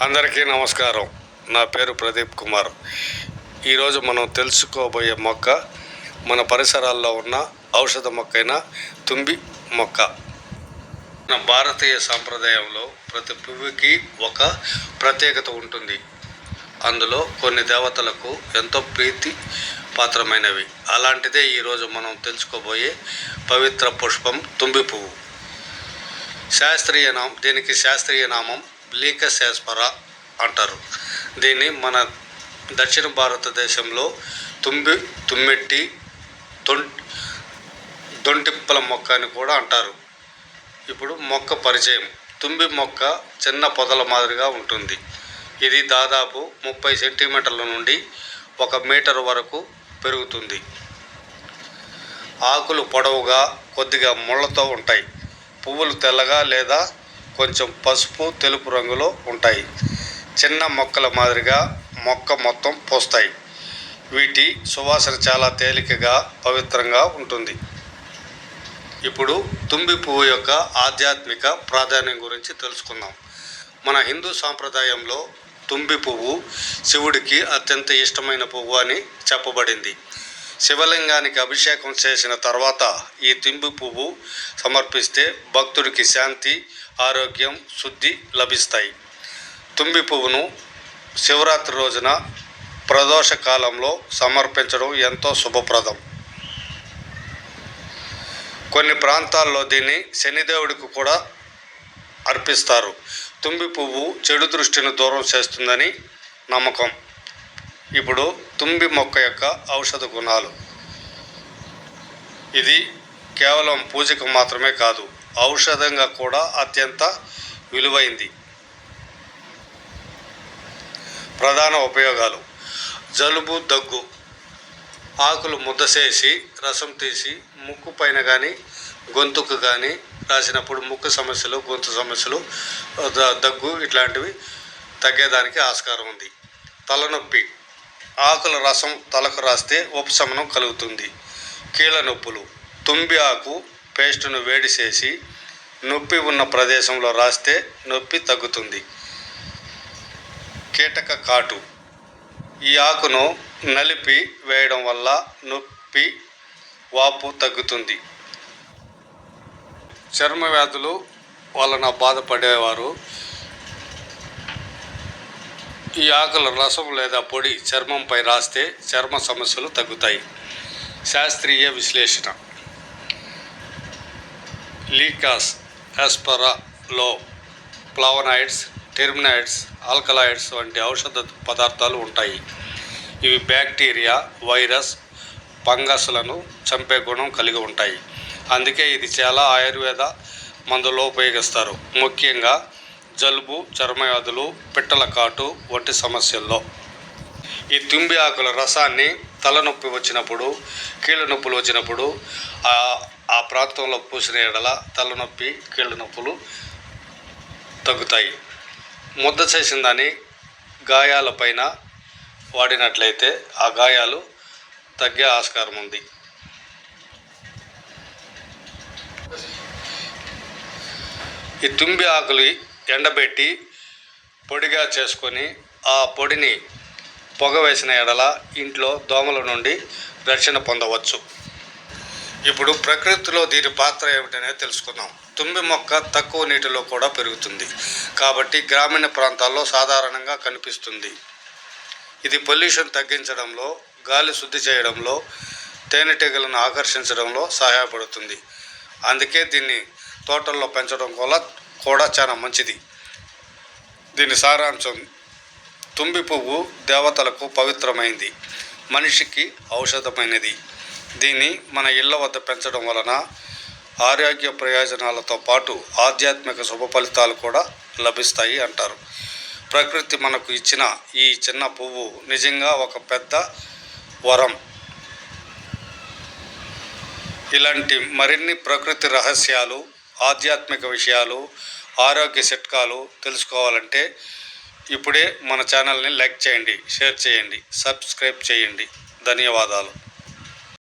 అందరికీ నమస్కారం. నా పేరు ప్రదీప్ కుమార్. ఈరోజు మనం తెలుసుకోబోయే మొక్క మన పరిసరాల్లో ఉన్న ఔషధ మొక్కైన తుంబి మొక్క. మన భారతీయ సాంప్రదాయంలో ప్రతి పువ్వుకి ఒక ప్రత్యేకత ఉంటుంది. అందులో కొన్ని దేవతలకు ఎంతో ప్రీతి పాత్రమైనవి. అలాంటిదే ఈరోజు మనం తెలుసుకోబోయే పవిత్ర పుష్పం తుంబి పువ్వు. దీనికి శాస్త్రీయ నామం లీకస్ యాస్పరా అంటారు. దీన్ని మన దక్షిణ భారతదేశంలో తుమ్మెట్టి, దొంటిప్పల మొక్క అని కూడా అంటారు. ఇప్పుడు మొక్క పరిచయం. తుంబి మొక్క చిన్న పొదల మాదిరిగా ఉంటుంది. ఇది దాదాపు 30 సెంటీమీటర్ల నుండి 1 మీటర్ వరకు పెరుగుతుంది. ఆకులు పొడవుగా కొద్దిగా ముళ్ళతో ఉంటాయి. పువ్వులు తెల్లగా లేదా కొంచెం పసుపు తెలుపు రంగులో ఉంటాయి. చిన్న మొక్కల మాదిరిగా మొక్క మొత్తం పూస్తాయి. వీటి సువాసన చాలా తేలికగా పవిత్రంగా ఉంటుంది. ఇప్పుడు తుంబి పువ్వు యొక్క ఆధ్యాత్మిక ప్రాధాన్యం గురించి తెలుసుకుందాం. మన హిందూ సాంప్రదాయంలో తుంబి పువ్వు శివుడికి అత్యంత ఇష్టమైన పువ్వు అని చెప్పబడింది. శివలింగానికి అభిషేకం చేసిన తర్వాత ఈ తుంబి పువ్వు సమర్పిస్తే భక్తుడికి శాంతి, ఆరోగ్యం, శుద్ధి లభిస్తాయి. తుంబి పువ్వును శివరాత్రి రోజున ప్రదోష కాలంలో సమర్పించడం ఎంతో శుభప్రదం. కొన్ని ప్రాంతాల్లో దీన్ని శనిదేవుడికి కూడా అర్పిస్తారు. తుంబి పువ్వు చెడు దృష్టిని దూరం చేస్తుందని నమ్మకం. ఇప్పుడు తుంబి మొక్క యొక్క ఔషధ గుణాలు. ఇది కేవలం పూజకు మాత్రమే కాదు, ఔషధంగా కూడా అత్యంత విలువైంది. ప్రధాన ఉపయోగాలు: జలుబు, దగ్గు. ఆకులు ముద్ద చేసి రసం తీసి ముక్కు పైన కానీ గొంతుకు కానీ రాసినప్పుడు ముక్కు సమస్యలు, గొంతు సమస్యలు, దగ్గు ఇట్లాంటివి తగ్గేదానికి ఆస్కారం ఉంది. తలనొప్పి. ఆకుల రసం తలకు రాస్తే ఉపశమనం కలుగుతుంది. కీళ్ళ నొప్పులు. తుంబి ఆకు పేస్టును వేడి చేసి నొప్పి ఉన్న ప్రదేశంలో రాస్తే నొప్పి తగ్గుతుంది. కీటక కాటు. ఈ ఆకును నలిపి వేయడం వల్ల నొప్పి, వాపు తగ్గుతుంది. చర్మ వ్యాధులు వలన బాధపడేవారు ఈ ఆకుల రసం లేదా పొడి చర్మంపై రాస్తే చర్మ సమస్యలు తగ్గుతాయి. శాస్త్రీయ విశ్లేషణ. లీకస్ యాస్పరాలో ఫ్లావనాయిడ్స్, టెర్మినాయిడ్స్, ఆల్కలాయిడ్స్ వంటి ఔషధ పదార్థాలు ఉంటాయి. ఇవి బ్యాక్టీరియా, వైరస్, ఫంగస్లను చంపే గుణం కలిగి ఉంటాయి. అందుకే ఇది చాలా ఆయుర్వేద మందుల్లో ఉపయోగిస్తారు, ముఖ్యంగా జలుబు, చర్మవ్యాధులు, పిట్టల కాటు వంటి సమస్యల్లో. ఈ తుంబి ఆకుల రసాన్ని తలనొప్పి వచ్చినప్పుడు, కీళ్ళ నొప్పులు వచ్చినప్పుడు ఆ ప్రాంతంలో పూసిన ఎడల తలనొప్పి, కీళ్ళ నొప్పులు తగ్గుతాయి. ముద్ద చేసిన దాన్ని గాయాలపైన వాడినట్లయితే ఆ గాయాలు తగ్గే ఆస్కారం ఉంది. ఈ తుంబి ఆకులు ఎండబెట్టి పొడిగా చేసుకొని ఆ పొడిని పొగ వేసిన ఎడల ఇంట్లో దోమల నుండి రక్షణ పొందవచ్చు. ఇప్పుడు ప్రకృతిలో దీని పాత్ర ఏమిటనేది తెలుసుకుందాం. తుంబి మొక్క తక్కువ నీటిలో కూడా పెరుగుతుంది కాబట్టి గ్రామీణ ప్రాంతాల్లో సాధారణంగా కనిపిస్తుంది. ఇది పొల్యూషన్ తగ్గించడంలో, గాలి శుద్ధి చేయడంలో, తేనెటీగలను ఆకర్షించడంలో సహాయపడుతుంది. అందుకే దీన్ని తోటల్లో పెంచడం కూడా చాలా మంచిది. దీని సారాంశం: తుంబి పువ్వు దేవతలకు పవిత్రమైంది, మనిషికి ఔషధమైనది. దీన్ని మన ఇళ్ల వద్ద పెంచడం వలన ఆరోగ్య ప్రయోజనాలతో పాటు ఆధ్యాత్మిక శుభ ఫలితాలు కూడా లభిస్తాయి అంటారు. ప్రకృతి మనకు ఇచ్చిన ఈ చిన్న పువ్వు నిజంగా ఒక పెద్ద వరం. ఇలాంటి మరిన్ని ప్రకృతి రహస్యాలు, ఆధ్యాత్మిక విషయాలు, ఆరోగ్య చిట్కాలు తెలుసుకోవాలంటే ఇప్పుడే మన ఛానల్ని లైక్ చేయండి, షేర్ చేయండి, సబ్స్క్రైబ్ చేయండి. ధన్యవాదాలు.